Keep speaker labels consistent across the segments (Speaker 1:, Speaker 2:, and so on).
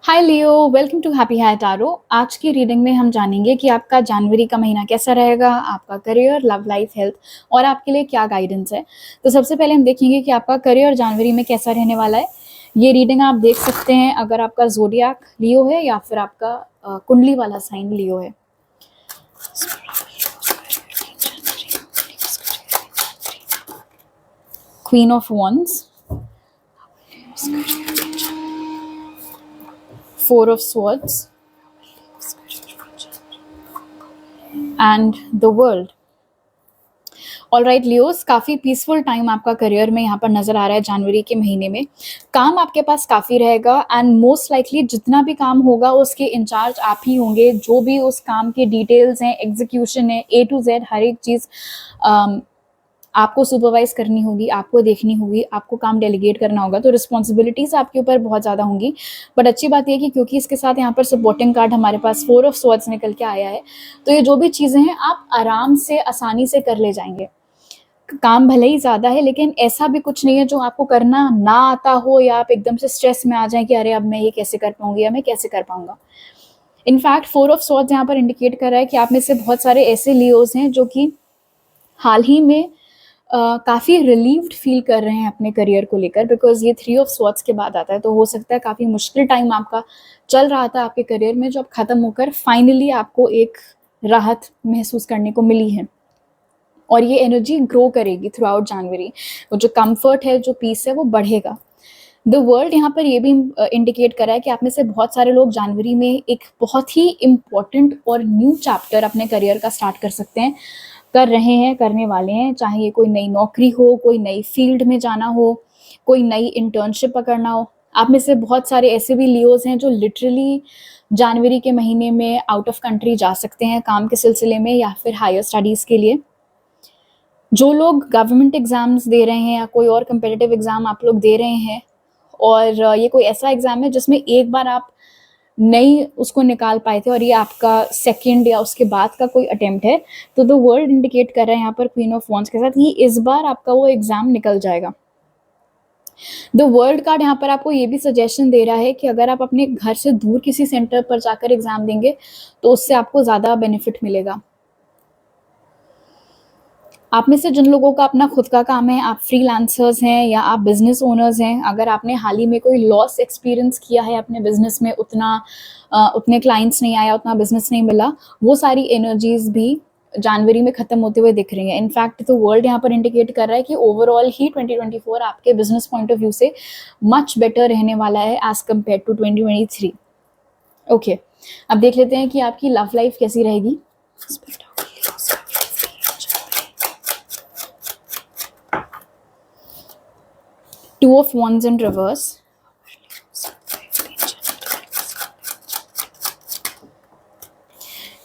Speaker 1: Hi Leo, welcome to happy high tarot. आज की reading में हम जानेंगे कि आपका जनवरी का महीना कैसा रहेगा, आपका करियर, लव लाइफ, हेल्थ और आपके लिए क्या गाइडेंस है। तो सबसे पहले हम देखेंगे कि आपका करियर जनवरी में कैसा रहने वाला है। ये रीडिंग आप देख सकते हैं अगर आपका जोडियाक लियो है या फिर आपका कुंडली वाला साइन लियो है। Queen of wands, four of swords and the world. All right Leos, काफ़ी पीसफुल टाइम आपका करियर में यहाँ पर नज़र आ रहा है जनवरी के महीने में। काम आपके पास काफ़ी रहेगा एंड मोस्ट लाइकली जितना भी काम होगा उसके इंचार्ज आप ही होंगे। जो भी उस काम के डिटेल्स हैं, एग्जीक्यूशन है, A to Z हर एक चीज़ आपको सुपरवाइज करनी होगी, आपको देखनी होगी, आपको काम डेलीगेट करना होगा। तो रिस्पॉन्सिबिलिटीज़ आपके ऊपर बहुत ज़्यादा होंगी। बट अच्छी बात यह कि क्योंकि इसके साथ यहाँ पर सपोर्टिंग कार्ड हमारे पास फोर ऑफ स्वॉर्ड्स निकल के आया है, तो ये जो भी चीज़ें हैं आप आराम से आसानी से कर ले जाएंगे। काम भले ही ज़्यादा है लेकिन ऐसा भी कुछ नहीं है जो आपको करना ना आता हो या आप एकदम से स्ट्रेस में आ जाएं कि अरे अब मैं ये कैसे कर पाऊंगी या मैं कैसे कर पाऊंगा। इनफैक्ट फोर ऑफ स्वॉर्ड्स यहाँ पर इंडिकेट कर रहा है कि आप में से बहुत सारे ऐसे लियोज हैं जो कि हाल ही में काफ़ी रिलीव्ड फील कर रहे हैं अपने करियर को लेकर, बिकॉज ये थ्री ऑफ स्वॉर्ड्स के बाद आता है। तो हो सकता है काफ़ी मुश्किल टाइम आपका चल रहा था आपके करियर में, जो अब ख़त्म होकर फाइनली आपको एक राहत महसूस करने को मिली है और ये एनर्जी ग्रो करेगी थ्रू आउट जनवरी। वो जो कंफर्ट है, जो पीस है, वो बढ़ेगा। द वर्ल्ड यहाँ पर ये भी इंडिकेट कर रहा है कि आप में से बहुत सारे लोग जनवरी में एक बहुत ही इम्पॉर्टेंट और न्यू चैप्टर अपने करियर का स्टार्ट कर सकते हैं, कर रहे हैं, करने वाले हैं। चाहे ये कोई नई नौकरी हो, कोई नई फील्ड में जाना हो, कोई नई इंटर्नशिप पकड़ना हो। आप में से बहुत सारे ऐसे भी लियोज हैं जो लिटरली जनवरी के महीने में आउट ऑफ कंट्री जा सकते हैं काम के सिलसिले में या फिर हायर स्टडीज़ के लिए। जो लोग गवर्नमेंट एग्जाम्स दे रहे हैं या कोई और कंपेटिटिव एग्जाम आप लोग दे रहे हैं और ये कोई ऐसा एग्जाम है जिसमें एक बार आप नहीं उसको निकाल पाए थे और ये आपका सेकंड या उसके बाद का कोई अटेम्प्ट है, तो द वर्ल्ड इंडिकेट कर रहा है यहाँ पर क्वीन ऑफ वॉन्ड्स के साथ कि इस बार आपका वो एग्जाम निकल जाएगा। द वर्ल्ड कार्ड यहाँ पर आपको ये भी सजेशन दे रहा है कि अगर आप अपने घर से दूर किसी सेंटर पर जाकर एग्जाम देंगे तो उससे आपको ज़्यादा बेनिफिट मिलेगा। आप में से जिन लोगों का अपना खुद का काम है, आप फ्रीलांसर्स हैं या आप बिजनेस ओनर्स हैं, अगर आपने हाल ही में कोई लॉस एक्सपीरियंस किया है अपने बिजनेस में, उतने क्लाइंट्स नहीं आया, उतना बिजनेस नहीं मिला, वो सारी एनर्जीज भी जनवरी में खत्म होते हुए दिख रही है। इनफैक्ट तो वर्ल्ड यहाँ पर इंडिकेट कर रहा है कि ओवरऑल ही 2024 आपके बिजनेस पॉइंट ऑफ व्यू से मच बेटर रहने वाला है एज कम्पेयर टू 2023। ओके, अब देख लेते हैं कि आपकी लव लाइफ कैसी रहेगी। Two of Wands in reverse,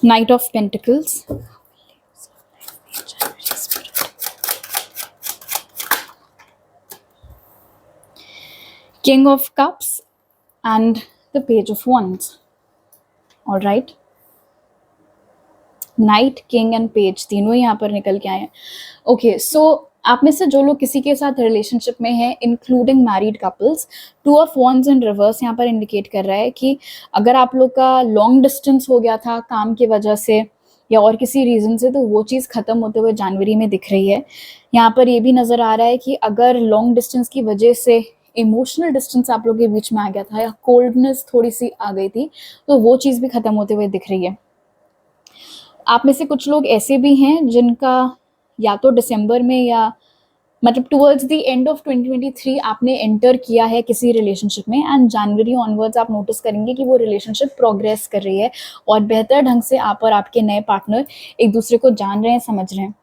Speaker 1: Knight of Pentacles, King of Cups and the Page of Wands. All right, night, king and page तीनों यहाँ पर निकल के आए हैं। ओके, सो आप में से जो लोग किसी के साथ रिलेशनशिप में हैं, including married couples, two of wands in reverse यहाँ पर इंडिकेट कर रहा है कि अगर आप लोग का लॉन्ग डिस्टेंस हो गया था काम की वजह से या और किसी रीज़न से, तो वो चीज़ ख़त्म होते हुए जनवरी में दिख रही है। यहाँ पर ये भी नज़र आ रहा है कि अगर लॉन्ग डिस्टेंस की वजह से इमोशनल डिस्टेंस आप लोग के बीच में आ गया था या कोल्डनेस थोड़ी सी आ गई थी, तो वो चीज़ भी ख़त्म होते हुए दिख रही है। आप में से कुछ लोग ऐसे भी हैं जिनका या तो दिसंबर में या मतलब टुवर्ड्स द एंड ऑफ 2023 आपने एंटर किया है किसी रिलेशनशिप में एंड जनवरी ऑनवर्ड्स आप नोटिस करेंगे कि वो रिलेशनशिप प्रोग्रेस कर रही है और बेहतर ढंग से आप और आपके नए पार्टनर एक दूसरे को जान रहे हैं, समझ रहे हैं।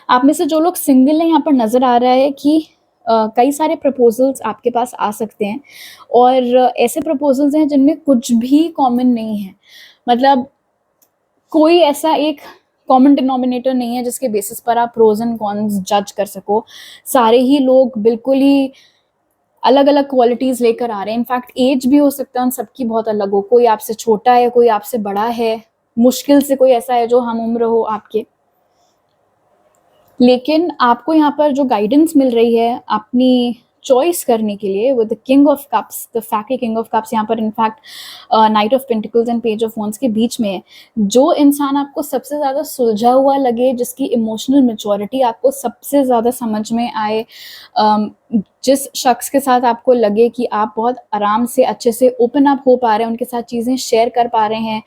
Speaker 1: आप में से जो लोग सिंगल हैं, यहाँ पर नज़र आ रहा है कि कई सारे प्रपोजल्स आपके पास आ सकते हैं और ऐसे प्रपोजल्स हैं जिनमें कुछ भी कॉमन नहीं है। मतलब कोई ऐसा एक कॉमन डिनोमिनेटर नहीं है जिसके बेसिस पर आप प्रोज एंड कॉन्स जज कर सको। सारे ही लोग बिल्कुल ही अलग अलग क्वालिटीज़ लेकर आ रहे हैं। इनफैक्ट एज भी हो सकता है उन सबकी बहुत अलग हो, कोई आपसे छोटा है, कोई आपसे बड़ा है, मुश्किल से कोई ऐसा है जो हम उम्र हो आपके। लेकिन आपको यहाँ पर जो गाइडेंस मिल रही है अपनी चॉइस करने के लिए with the king of cups, the fact कि किंग ऑफ कप्स यहाँ पर in fact night of pentacles and page of wands के बीच में है। जो इंसान आपको सबसे ज़्यादा सुलझा हुआ लगे, जिसकी इमोशनल मैच्योरिटी आपको सबसे ज़्यादा समझ में आए, जिस शख्स के साथ आपको लगे कि आप बहुत आराम से अच्छे से ओपन अप हो पा रहे हैं, उनके साथ चीज़ें शेयर कर पा रहे हैं,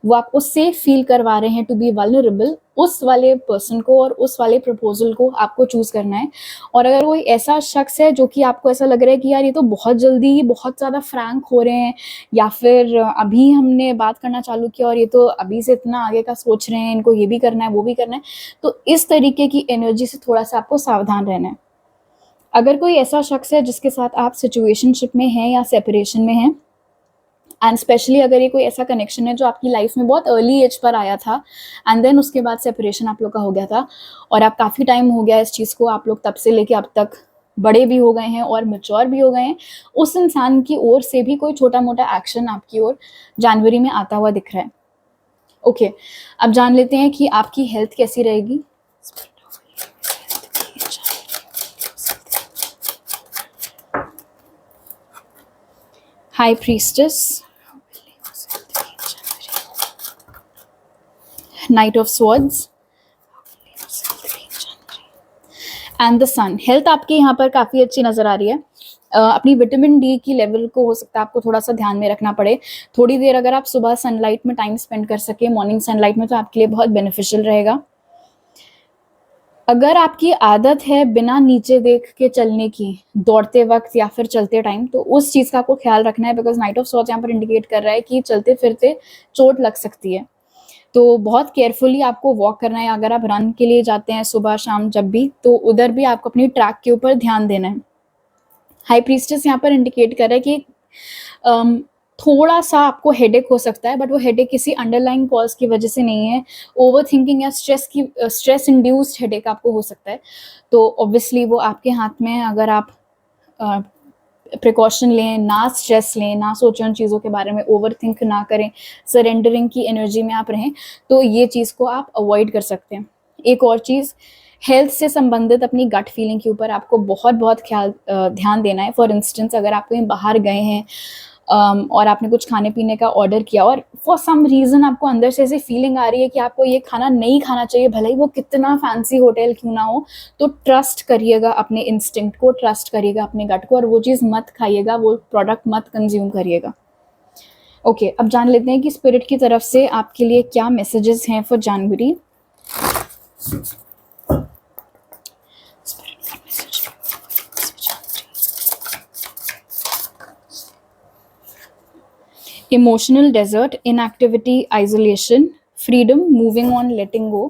Speaker 1: वो आपको सेफ फील करवा रहे हैं टू बी वल्नरेबल, उस वाले पर्सन को और उस वाले प्रपोजल को आपको चूज़ करना है। और अगर कोई ऐसा शख्स है जो कि आपको ऐसा लग रहा है कि यार ये तो बहुत जल्दी ही बहुत ज़्यादा फ्रैंक हो रहे हैं, या फिर अभी हमने बात करना चालू किया और ये तो अभी से इतना आगे का सोच रहे हैं, इनको ये भी करना है वो भी करना है, तो इस तरीके की एनर्जी से थोड़ा सा आपको सावधान रहना है। अगर कोई ऐसा शख्स है जिसके साथ आप सिचुएशनशिप में हैं या सेपरेशन में हैं, एंड स्पेशली अगर ये कोई ऐसा कनेक्शन है जो आपकी लाइफ में बहुत अर्ली एज पर आया था एंड देन उसके बाद सेपरेशन आप लोग का हो गया था और आप काफ़ी टाइम हो गया इस चीज़ को, आप लोग तब से लेके अब तक बड़े भी हो गए हैं और मैच्योर भी हो गए हैं, उस इंसान की ओर से भी कोई छोटा मोटा एक्शन आपकी ओर जनवरी में आता हुआ दिख रहा है। ओके, अब जान लेते हैं कि आपकी हेल्थ कैसी रहेगी। High priestess, knight of swords and the sun. Health आपकी यहाँ पर काफ़ी अच्छी नज़र आ रही है। अपनी विटामिन डी की लेवल को हो सकता है आपको थोड़ा सा ध्यान में रखना पड़े। थोड़ी देर अगर आप सुबह सनलाइट में टाइम स्पेंड कर सके, मॉर्निंग सनलाइट में, तो आपके लिए बहुत बेनिफिशियल रहेगा। अगर आपकी आदत है बिना नीचे देख के चलने की, दौड़ते वक्त या फिर चलते टाइम, तो उस चीज़ का आपको ख्याल रखना है, बिकॉज नाइट ऑफ स्वॉर्ड्स यहाँ पर इंडिकेट कर रहा है कि चलते फिरते चोट लग सकती है, तो बहुत केयरफुली आपको वॉक करना है। अगर आप रन के लिए जाते हैं सुबह शाम जब भी, तो उधर भी आपको अपनी ट्रैक के ऊपर ध्यान देना है। हाई प्रीस्टेस यहाँ पर इंडिकेट कर रहा है कि थोड़ा सा आपको हेडेक हो सकता है, बट वो हेडेक किसी अंडरलाइन कॉज की वजह से नहीं है। ओवर थिंकिंग या स्ट्रेस इंड्यूस्ड हेडेक आपको हो सकता है, तो ऑब्वियसली वो आपके हाथ में है। अगर आप प्रिकॉशन लें, ना स्ट्रेस लें, ना सोचें उन चीज़ों के बारे में, ओवर थिंक ना करें, सरेंडरिंग की एनर्जी में आप रहें, तो ये चीज़ को आप अवॉइड कर सकते हैं। एक और चीज़, हेल्थ से संबंधित अपनी गट फीलिंग के ऊपर आपको बहुत बहुत ध्यान देना है। फॉर इंस्टेंस, अगर आप कहीं बाहर गए हैं और आपने कुछ खाने पीने का ऑर्डर किया और फॉर सम रीज़न आपको अंदर से ऐसी फीलिंग आ रही है कि आपको ये खाना नहीं खाना चाहिए, भले ही वो कितना फैंसी होटल क्यों ना हो, तो ट्रस्ट करिएगा अपने इंस्टिंक्ट को, ट्रस्ट करिएगा अपने गट को, और वो चीज़ मत खाइएगा, वो प्रोडक्ट मत कंज्यूम करिएगा। ओके, अब जान लेते हैं कि स्पिरिट की तरफ से आपके लिए क्या मैसेजेस हैं for January. Emotional desert, inactivity, isolation, freedom, moving on, letting go.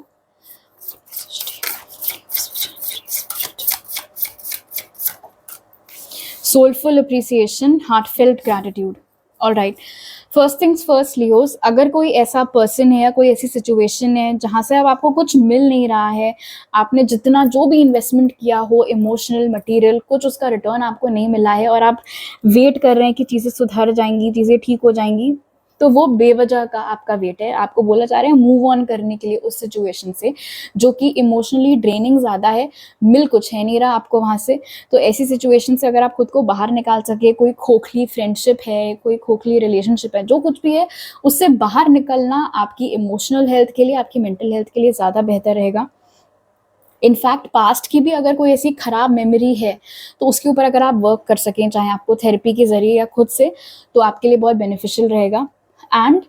Speaker 1: Soulful appreciation, heartfelt gratitude. All right. First things first Leos, अगर कोई ऐसा पर्सन है या कोई ऐसी सिचुएशन है जहाँ से अब आपको कुछ मिल नहीं रहा है, आपने जितना जो भी इन्वेस्टमेंट किया हो, इमोशनल, मटेरियल, कुछ उसका रिटर्न आपको नहीं मिला है और आप वेट कर रहे हैं कि चीज़ें सुधर जाएंगी, चीज़ें ठीक हो जाएंगी, तो वो बेवजह का आपका वेट है। आपको बोला जा रहा है मूव ऑन करने के लिए उस सिचुएशन से जो कि इमोशनली ड्रेनिंग ज़्यादा है, मिल कुछ है नहीं रहा आपको वहाँ से। तो ऐसी सिचुएशन से अगर आप खुद को बाहर निकाल सके, कोई खोखली फ्रेंडशिप है, कोई खोखली रिलेशनशिप है, जो कुछ भी है, उससे बाहर निकलना आपकी इमोशनल हेल्थ के लिए, आपकी मेंटल हेल्थ के लिए ज़्यादा बेहतर रहेगा। इनफैक्ट पास्ट की भी अगर कोई ऐसी खराब मेमोरी है तो उसके ऊपर अगर आप वर्क कर सकें, चाहे आपको थेरेपी के ज़रिए या खुद से, तो आपके लिए बहुत बेनिफिशियल रहेगा। एंड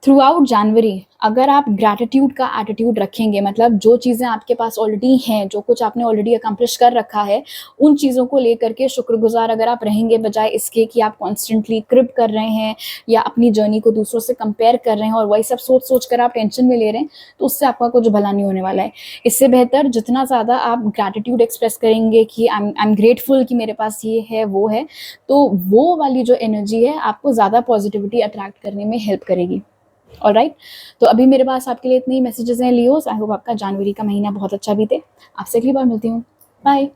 Speaker 1: थ्रू आउट जनवरी अगर आप ग्रैटिट्यूड का एटीट्यूड रखेंगे, मतलब जो चीज़ें आपके पास ऑलरेडी हैं, जो कुछ आपने ऑलरेडी अकम्प्लिश कर रखा है, उन चीज़ों को लेकर के शुक्रगुजार अगर आप रहेंगे, बजाय इसके कि आप कॉन्स्टेंटली क्रिप कर रहे हैं या अपनी जर्नी को दूसरों से कंपेयर कर रहे हैं और वही सब सोच सोच कर आप टेंशन में ले रहे हैं, तो उससे आपका कुछ भला नहीं होने वाला है। इससे बेहतर जितना ज़्यादा आप ग्रैटिट्यूड एक्सप्रेस करेंगे कि आई एम ग्रेटफुल कि मेरे पास ये है वो है, तो वो वाली जो एनर्जी है आपको ज़्यादा पॉजिटिविटी अट्रैक्ट करने में हेल्प करेगी। ऑलराइट, तो अभी मेरे पास आपके लिए इतने ही मैसेजेस हैं लियोस। आई होप आपका जनवरी का महीना बहुत अच्छा बीते। आपसे अगली बार मिलती हूँ, बाय।